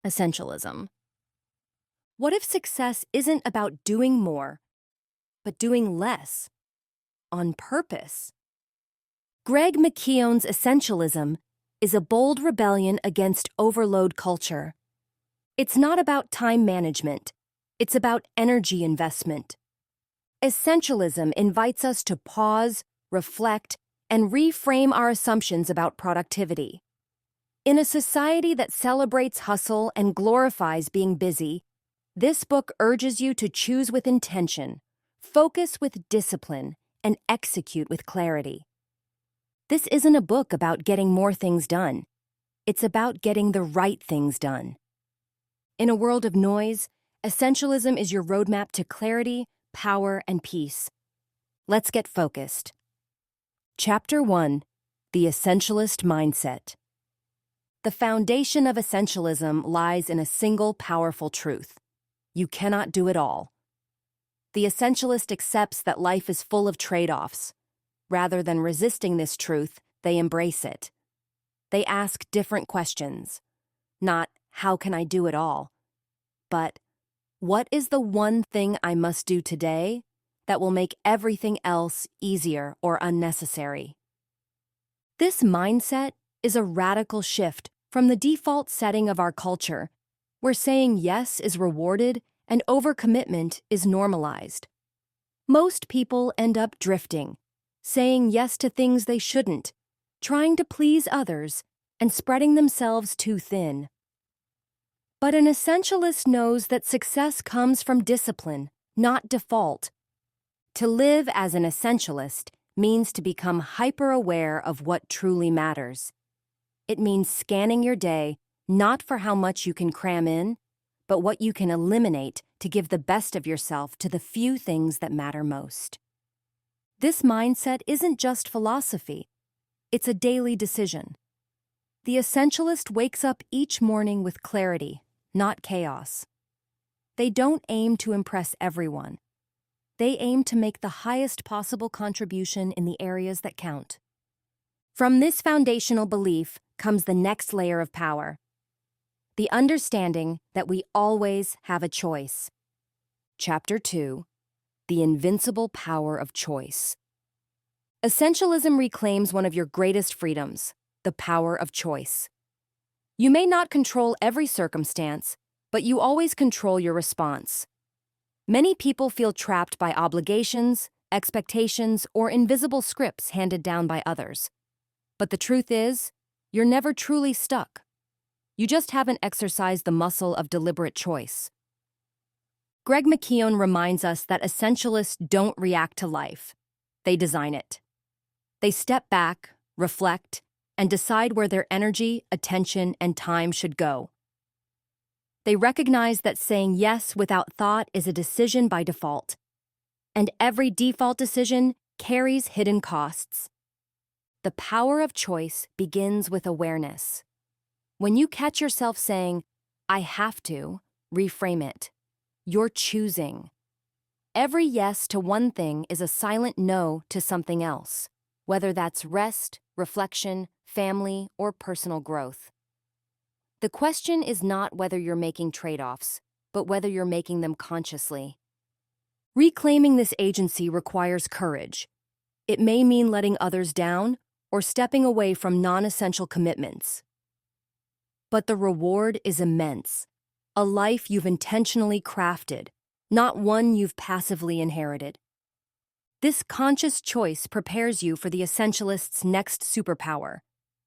Essentialism. What if success isn't about doing more, but doing less, on purpose? McKeown's Essentialism is a bold rebellion against overload culture. It's not about time management, it's about energy investment. Essentialism invites us to pause, reflect, and reframe our assumptions about productivity. In a society that celebrates hustle and glorifies being busy, this book urges you to choose with intention, focus with discipline, and execute with clarity. This isn't a book about getting more things done. It's about getting the right things done. In a world of noise, Essentialism is your roadmap to clarity, power, and peace. Let's get focused. Chapter 1: The Essentialist Mindset. The foundation of Essentialism lies in a single powerful truth: you cannot do it all. The Essentialist accepts that life is full of trade-offs. Rather than resisting this truth, they embrace it. They ask different questions. Not, how can I do it all? But, what is the one thing I must do today that will make everything else easier or unnecessary? This mindset is a radical shift from the default setting of our culture, where saying yes is rewarded and overcommitment is normalized. Most people end up drifting, saying yes to things they shouldn't, trying to please others, and spreading themselves too thin. But an essentialist knows that success comes from discipline, not default. To live as an essentialist means to become hyper-aware of what truly matters. It means scanning your day not for how much you can cram in, but what you can eliminate to give the best of yourself to the few things that matter most. This mindset isn't just philosophy, it's a daily decision. The essentialist wakes up each morning with clarity, not chaos. They don't aim to impress everyone. They aim to make the highest possible contribution in the areas that count. From this foundational belief comes the next layer of power: the understanding that we always have a choice. Chapter 2: The Invincible Power of Choice. Essentialism reclaims one of your greatest freedoms, the power of choice. You may not control every circumstance, but you always control your response. Many people feel trapped by obligations, expectations, or invisible scripts handed down by others. But the truth is, you're never truly stuck. You just haven't exercised the muscle of deliberate choice. McKeown reminds us that essentialists don't react to life. They design it. They step back, reflect, and decide where their energy, attention, and time should go. They recognize that saying yes without thought is a decision by default, and every default decision carries hidden costs. The power of choice begins with awareness. When you catch yourself saying, "I have to," reframe it. You're choosing. Every yes to one thing is a silent no to something else, whether that's rest, reflection, family, or personal growth. The question is not whether you're making trade-offs, but whether you're making them consciously. Reclaiming this agency requires courage. It may mean letting others down or stepping away from non-essential commitments. But the reward is immense: a life you've intentionally crafted, not one you've passively inherited. This conscious choice prepares you for the essentialist's next superpower: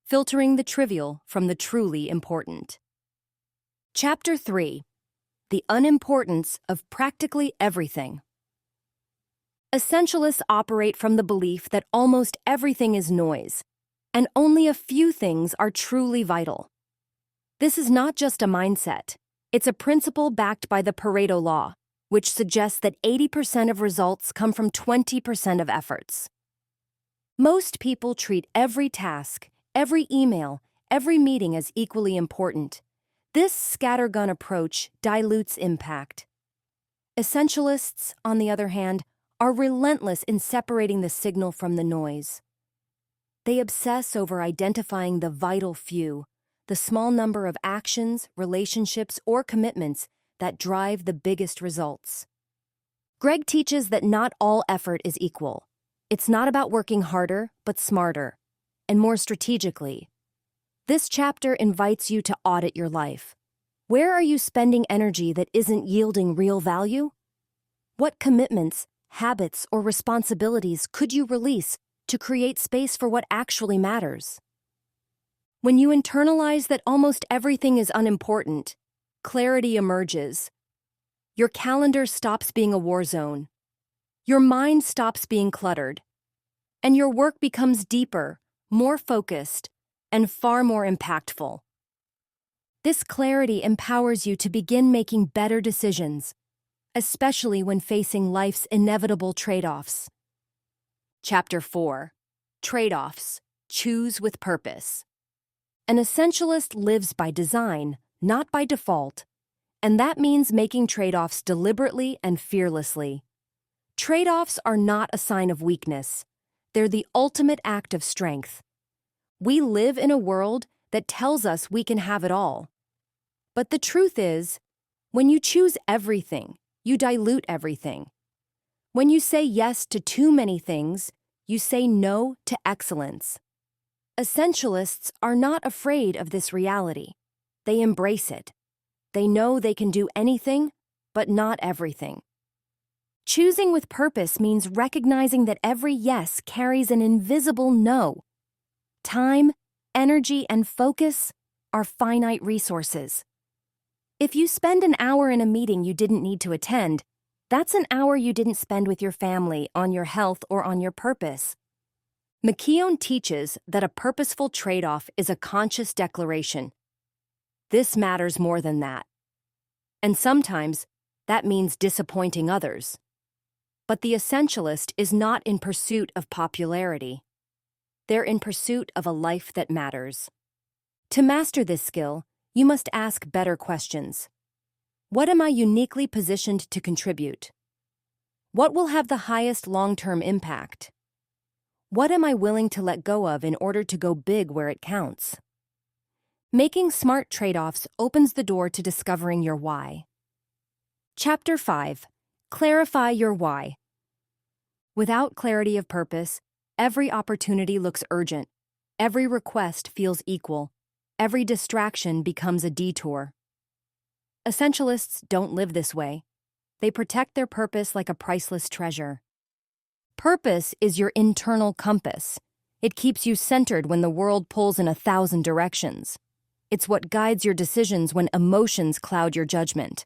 filtering the trivial from the truly important. Chapter 3: The Unimportance of Practically Everything. Essentialists operate from the belief that almost everything is noise, and only a few things are truly vital. This is not just a mindset. It's a principle backed by the Pareto law, which suggests that 80% of results come from 20% of efforts. Most people treat every task, every email, every meeting as equally important. This scattergun approach dilutes impact. Essentialists, on the other hand, are relentless in separating the signal from the noise. They obsess over identifying the vital few, the small number of actions, relationships, or commitments that drive the biggest results. Greg teaches that not all effort is equal. It's not about working harder, but smarter, and more strategically. This chapter invites you to audit your life. Where are you spending energy that isn't yielding real value? What commitments, habits, or responsibilities could you release to create space for what actually matters? When you internalize that almost everything is unimportant, clarity emerges. Your calendar stops being a war zone. Your mind stops being cluttered. And your work becomes deeper, more focused, and far more impactful. This clarity empowers you to begin making better decisions, especially when facing life's inevitable trade-offs. Chapter 4. Trade-offs. Choose with purpose. An essentialist lives by design, not by default, and that means making trade-offs deliberately and fearlessly. Trade-offs are not a sign of weakness. They're the ultimate act of strength. We live in a world that tells us we can have it all. But the truth is, when you choose everything, you dilute everything. When you say yes to too many things, you say no to excellence. Essentialists are not afraid of this reality. They embrace it. They know they can do anything, but not everything. Choosing with purpose means recognizing that every yes carries an invisible no. Time, energy, and focus are finite resources. If you spend an hour in a meeting you didn't need to attend, that's an hour you didn't spend with your family, on your health, or on your purpose. McKeown teaches that a purposeful trade-off is a conscious declaration. This matters more than that. And sometimes, that means disappointing others. But the essentialist is not in pursuit of popularity. They're in pursuit of a life that matters. To master this skill, you must ask better questions. What am I uniquely positioned to contribute? What will have the highest long-term impact? What am I willing to let go of in order to go big where it counts? Making smart trade-offs opens the door to discovering your why. Chapter 5. Clarify your why. Without clarity of purpose, every opportunity looks urgent. Every request feels equal. Every distraction becomes a detour. Essentialists don't live this way. They protect their purpose like a priceless treasure. Purpose is your internal compass. It keeps you centered when the world pulls in 1,000 directions. It's what guides your decisions when emotions cloud your judgment.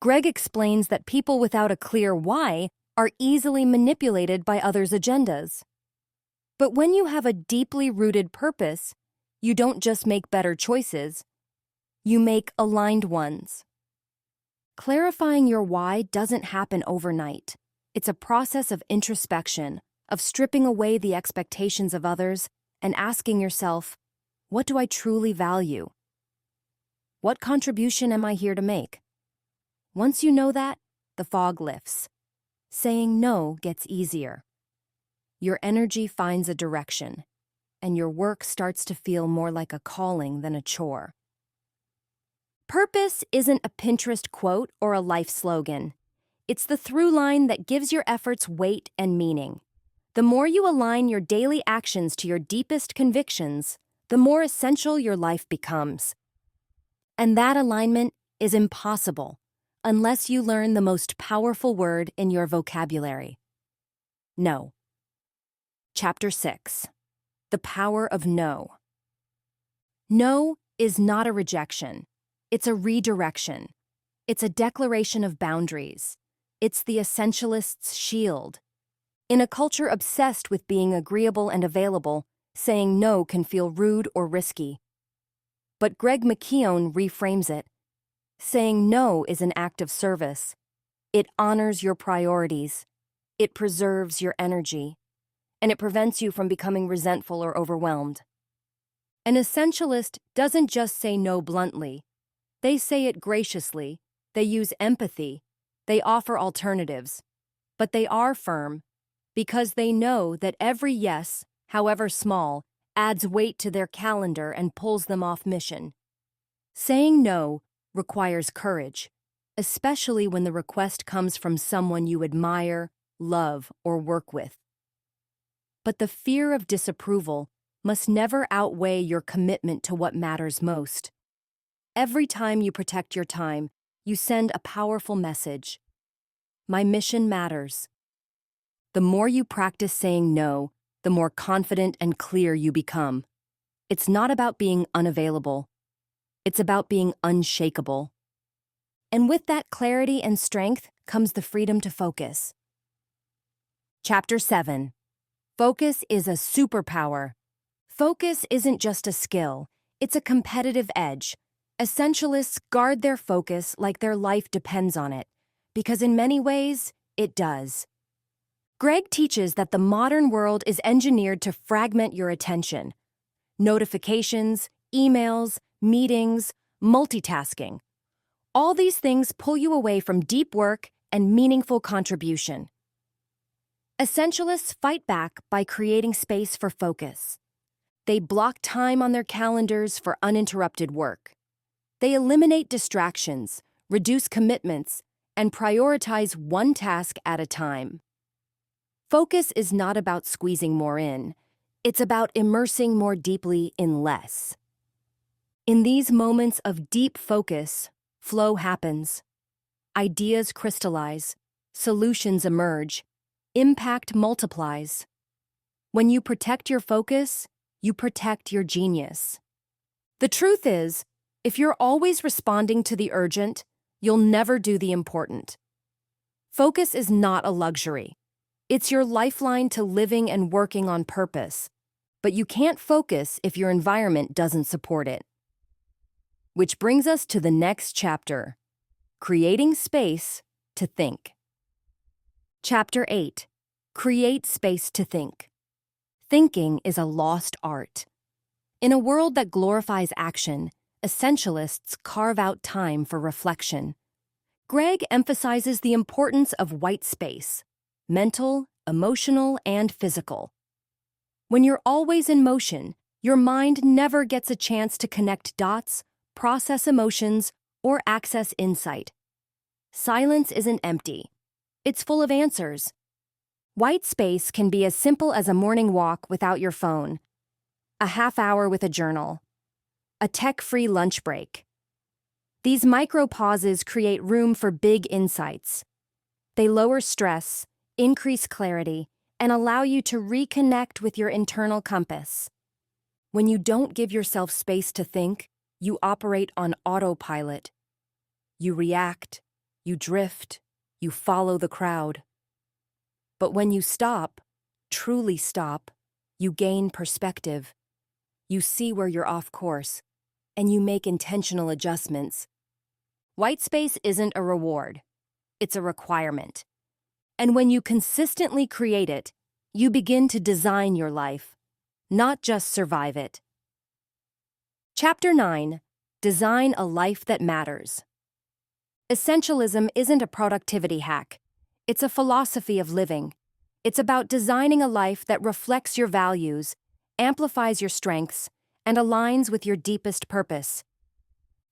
Greg explains that people without a clear why are easily manipulated by others' agendas. But when you have a deeply rooted purpose, you don't just make better choices, you make aligned ones. Clarifying your why doesn't happen overnight. It's a process of introspection, of stripping away the expectations of others and asking yourself, what do I truly value? What contribution am I here to make? Once you know that, the fog lifts. Saying no gets easier. Your energy finds a direction, and your work starts to feel more like a calling than a chore. Purpose isn't a Pinterest quote or a life slogan. It's the through line that gives your efforts weight and meaning. The more you align your daily actions to your deepest convictions, the more essential your life becomes. And that alignment is impossible unless you learn the most powerful word in your vocabulary. No. Chapter 6. The Power of No. No is not a rejection. It's a redirection. It's a declaration of boundaries. It's the essentialist's shield. In a culture obsessed with being agreeable and available, saying no can feel rude or risky. But Greg McKeown reframes it. Saying no is an act of service. It honors your priorities. It preserves your energy. And it prevents you from becoming resentful or overwhelmed. An essentialist doesn't just say no bluntly. They say it graciously. They use empathy. They offer alternatives. But they are firm because they know that every yes, however small, adds weight to their calendar and pulls them off mission. Saying no requires courage, especially when the request comes from someone you admire, love, or work with. But the fear of disapproval must never outweigh your commitment to what matters most. Every time you protect your time, you send a powerful message. My mission matters. The more you practice saying no, the more confident and clear you become. It's not about being unavailable. It's about being unshakable. And with that clarity and strength comes the freedom to focus. Chapter 7. Focus is a superpower. Focus isn't just a skill, it's a competitive edge. Essentialists guard their focus like their life depends on it, because in many ways, it does. Greg teaches that the modern world is engineered to fragment your attention. Notifications, emails, meetings, multitasking. All these things pull you away from deep work and meaningful contribution. Essentialists fight back by creating space for focus. They block time on their calendars for uninterrupted work. They eliminate distractions, reduce commitments, and prioritize one task at a time. Focus is not about squeezing more in. It's about immersing more deeply in less. In these moments of deep focus, flow happens. Ideas crystallize, solutions emerge, impact multiplies. When you protect your focus, you protect your genius. The truth is, if you're always responding to the urgent, you'll never do the important. Focus is not a luxury. It's your lifeline to living and working on purpose. But you can't focus if your environment doesn't support it. Which brings us to the next chapter, creating space to think. Chapter 8, create space to think. Thinking is a lost art. In a world that glorifies action, essentialists carve out time for reflection. Greg emphasizes the importance of white space, mental, emotional, and physical. When you're always in motion, your mind never gets a chance to connect dots, process emotions, or access insight. Silence isn't empty. It's full of answers. White space can be as simple as a morning walk without your phone, a half hour with a journal, a tech-free lunch break. These micro-pauses create room for big insights. They lower stress, increase clarity, and allow you to reconnect with your internal compass. When you don't give yourself space to think, you operate on autopilot. You react, you drift, you follow the crowd. But when you stop, truly stop, you gain perspective. You see where you're off course, and you make intentional adjustments. White space isn't a reward. It's a requirement. And when you consistently create it, you begin to design your life, not just survive it. Chapter 9, Design a Life That Matters. Essentialism isn't a productivity hack. It's a philosophy of living. It's about designing a life that reflects your values, amplifies your strengths, and aligns with your deepest purpose.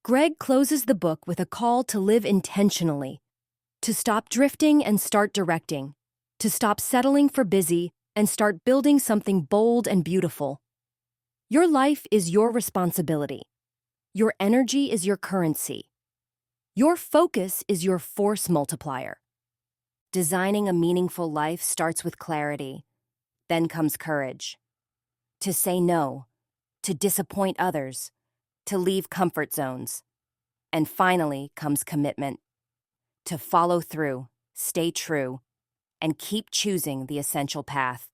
Greg closes the book with a call to live intentionally, to stop drifting and start directing, to stop settling for busy and start building something bold and beautiful. Your life is your responsibility. Your energy is your currency. Your focus is your force multiplier. Designing a meaningful life starts with clarity. Then comes courage. To say no, to disappoint others, to leave comfort zones. And finally comes commitment. To follow through, stay true, and keep choosing the essential path.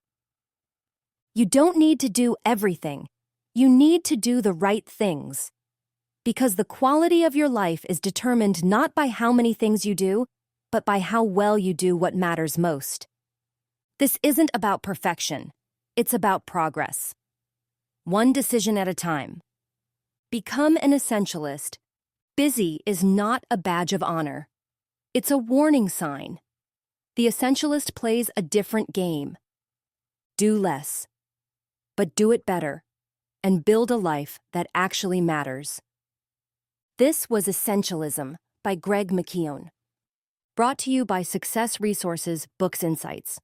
You don't need to do everything. You need to do the right things. Because the quality of your life is determined not by how many things you do, but by how well you do what matters most. This isn't about perfection. It's about progress. One decision at a time. Become an essentialist. Busy is not a badge of honor. It's a warning sign. The essentialist plays a different game. Do less, but do it better. and build a life that actually matters. This was Essentialism by McKeown. Brought to you by Success Resources Books Insights.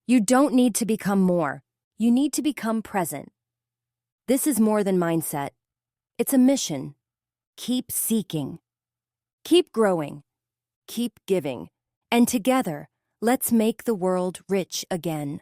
You don't need to become more. You need to become present. This is more than mindset. It's a mission. Keep seeking. Keep growing. Keep giving. And together, let's make the world rich again.